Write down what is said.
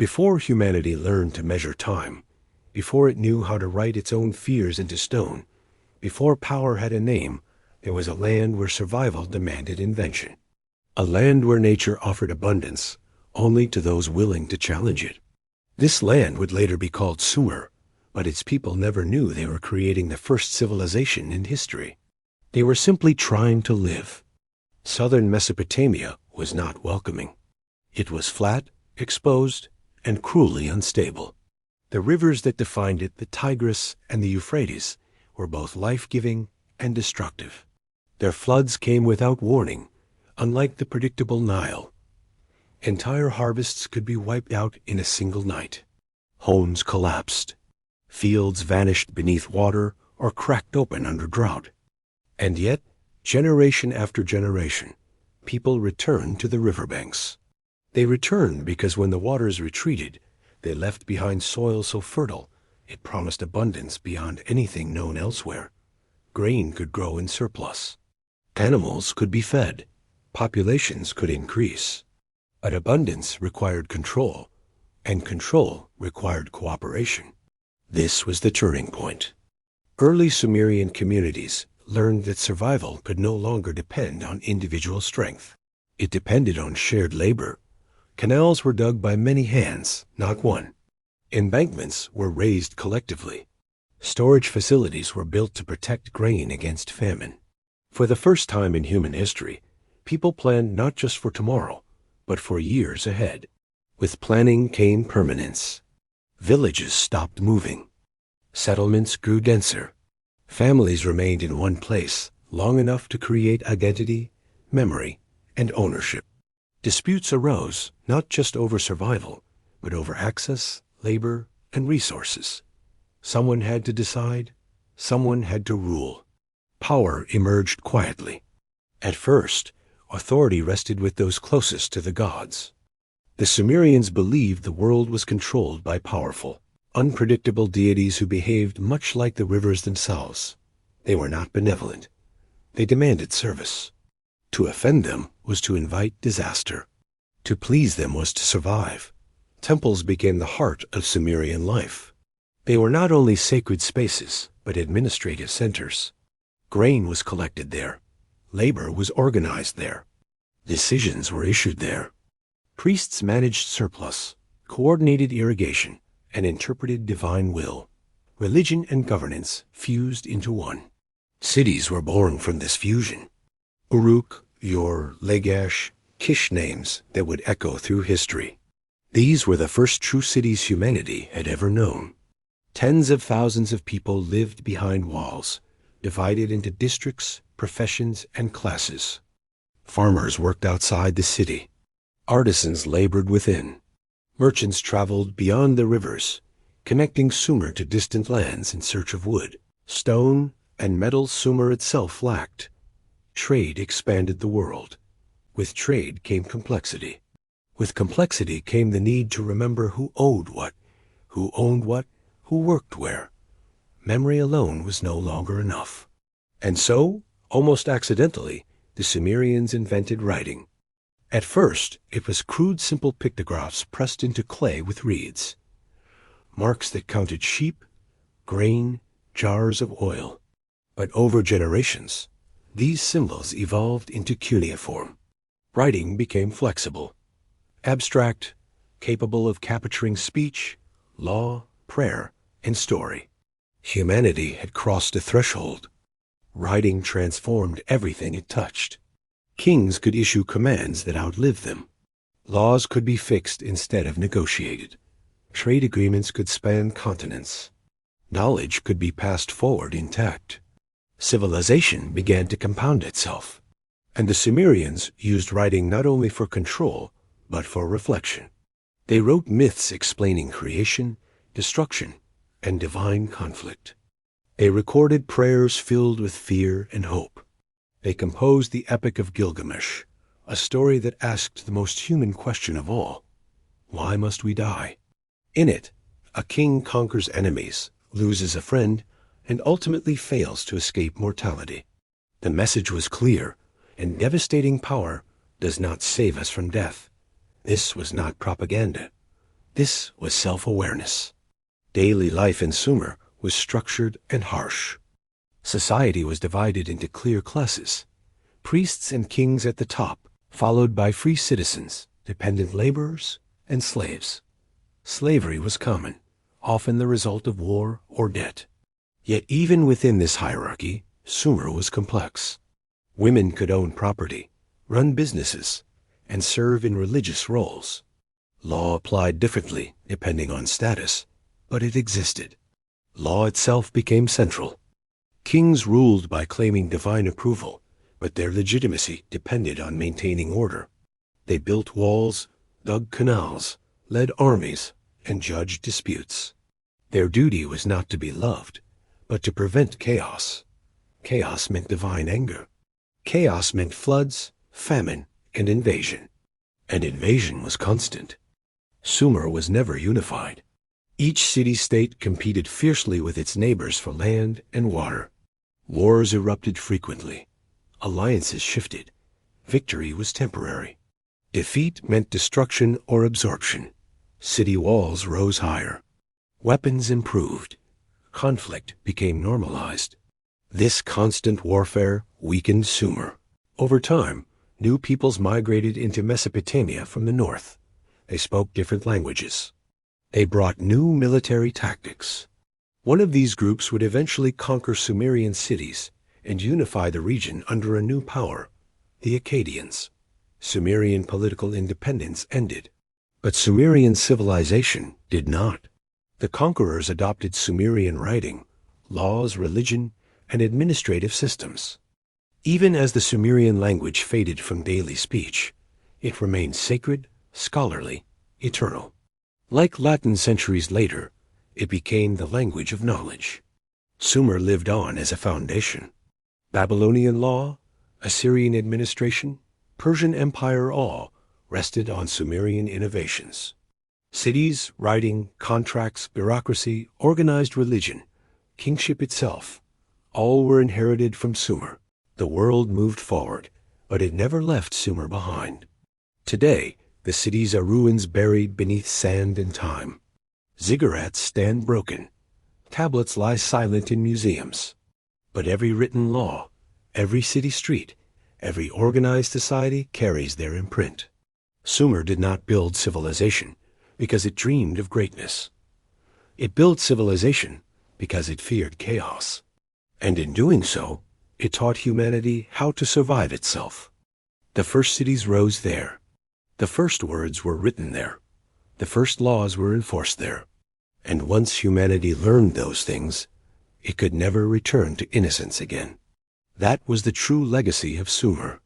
Before humanity learned to measure time, before it knew how to write its own fears into stone, before power had a name, there was a land where survival demanded invention. A land where nature offered abundance only to those willing to challenge it. This land would later be called Sumer, but its people never knew they were creating the first civilization in history. They were simply trying to live. Southern Mesopotamia was not welcoming. It was flat, exposed, and cruelly unstable. The rivers that defined it, the Tigris and the Euphrates, were both life-giving and destructive. Their floods came without warning, unlike the predictable Nile. Entire harvests could be wiped out in a single night. Homes collapsed. Fields vanished beneath water or cracked open under drought. And yet, generation after generation, people returned to the riverbanks. They returned because when the waters retreated, they left behind soil so fertile it promised abundance beyond anything known elsewhere. Grain could grow in surplus. Animals could be fed. Populations could increase. But abundance required control, and control required cooperation. This was the turning point. Early Sumerian communities learned that survival could no longer depend on individual strength. It depended on shared labor. Canals were dug by many hands, not one. Embankments were raised collectively. Storage facilities were built to protect grain against famine. For the first time in human history, people planned not just for tomorrow, but for years ahead. With planning came permanence. Villages stopped moving. Settlements grew denser. Families remained in one place long enough to create identity, memory, and ownership. Disputes arose not just over survival, but over access, labor, and resources. Someone had to decide. Someone had to rule. Power emerged quietly. At first, authority rested with those closest to the gods. The Sumerians believed the world was controlled by powerful, unpredictable deities who behaved much like the rivers themselves. They were not benevolent. They demanded service. To offend them was to invite disaster. To please them was to survive. Temples became the heart of Sumerian life. They were not only sacred spaces, but administrative centers. Grain was collected there. Labor was organized there. Decisions were issued there. Priests managed surplus, coordinated irrigation, and interpreted divine will. Religion and governance fused into one. Cities were born from this fusion. Uruk, Ur, Lagash, Kish names that would echo through history. These were the first true cities humanity had ever known. Tens of thousands of people lived behind walls, divided into districts, professions, and classes. Farmers worked outside the city. Artisans labored within. Merchants traveled beyond the rivers, connecting Sumer to distant lands in search of wood, stone, and metal Sumer itself lacked. Trade expanded the world. With trade came complexity. With complexity came the need to remember who owed what, who owned what, who worked where. Memory alone was no longer enough. And so, almost accidentally, the Sumerians invented writing. At first, it was crude simple pictographs pressed into clay with reeds. Marks that counted sheep, grain, jars of oil. But over generations, these symbols evolved into cuneiform. Writing became flexible, abstract, capable of capturing speech, law, prayer, and story. Humanity had crossed a threshold. Writing transformed everything it touched. Kings could issue commands that outlived them. Laws could be fixed instead of negotiated. Trade agreements could span continents. Knowledge could be passed forward intact. Civilization began to compound itself. And the Sumerians used writing not only for control, but for reflection. They wrote myths explaining creation, destruction, and divine conflict. They recorded prayers filled with fear and hope. They composed the Epic of Gilgamesh, a story that asked the most human question of all: why must we die? In it, a king conquers enemies, loses a friend, and ultimately fails to escape mortality. The message was clear, and devastating power does not save us from death. This was not propaganda. This was self-awareness. Daily life in Sumer was structured and harsh. Society was divided into clear classes: priests and kings at the top, followed by free citizens, dependent laborers, and slaves. Slavery was common, often the result of war or debt. Yet even within this hierarchy, Sumer was complex. Women could own property, run businesses, and serve in religious roles. Law applied differently depending on status, but it existed. Law itself became central. Kings ruled by claiming divine approval, but their legitimacy depended on maintaining order. They built walls, dug canals, led armies, and judged disputes. Their duty was not to be loved, but to prevent chaos. Chaos meant divine anger. Chaos meant floods, famine, and invasion. And invasion was constant. Sumer was never unified. Each city-state competed fiercely with its neighbors for land and water. Wars erupted frequently. Alliances shifted. Victory was temporary. Defeat meant destruction or absorption. City walls rose higher. Weapons improved. Conflict became normalized. This constant warfare weakened Sumer. Over time, new peoples migrated into Mesopotamia from the north. They spoke different languages. They brought new military tactics. One of these groups would eventually conquer Sumerian cities and unify the region under a new power, the Akkadians. Sumerian political independence ended. But Sumerian civilization did not. The conquerors adopted Sumerian writing, laws, religion, and administrative systems. Even as the Sumerian language faded from daily speech, it remained sacred, scholarly, eternal. Like Latin centuries later, it became the language of knowledge. Sumer lived on as a foundation. Babylonian law, Assyrian administration, Persian Empire all rested on Sumerian innovations. Cities, writing, contracts, bureaucracy, organized religion, kingship itself, all were inherited from Sumer. The world moved forward, but it never left Sumer behind. Today, the cities are ruins buried beneath sand and time. Ziggurats stand broken. Tablets lie silent in museums. But every written law, every city street, every organized society carries their imprint. Sumer did not build civilization because it dreamed of greatness. It built civilization because it feared chaos. And in doing so, it taught humanity how to survive itself. The first cities rose there. The first words were written there. The first laws were enforced there. And once humanity learned those things, it could never return to innocence again. That was the true legacy of Sumer.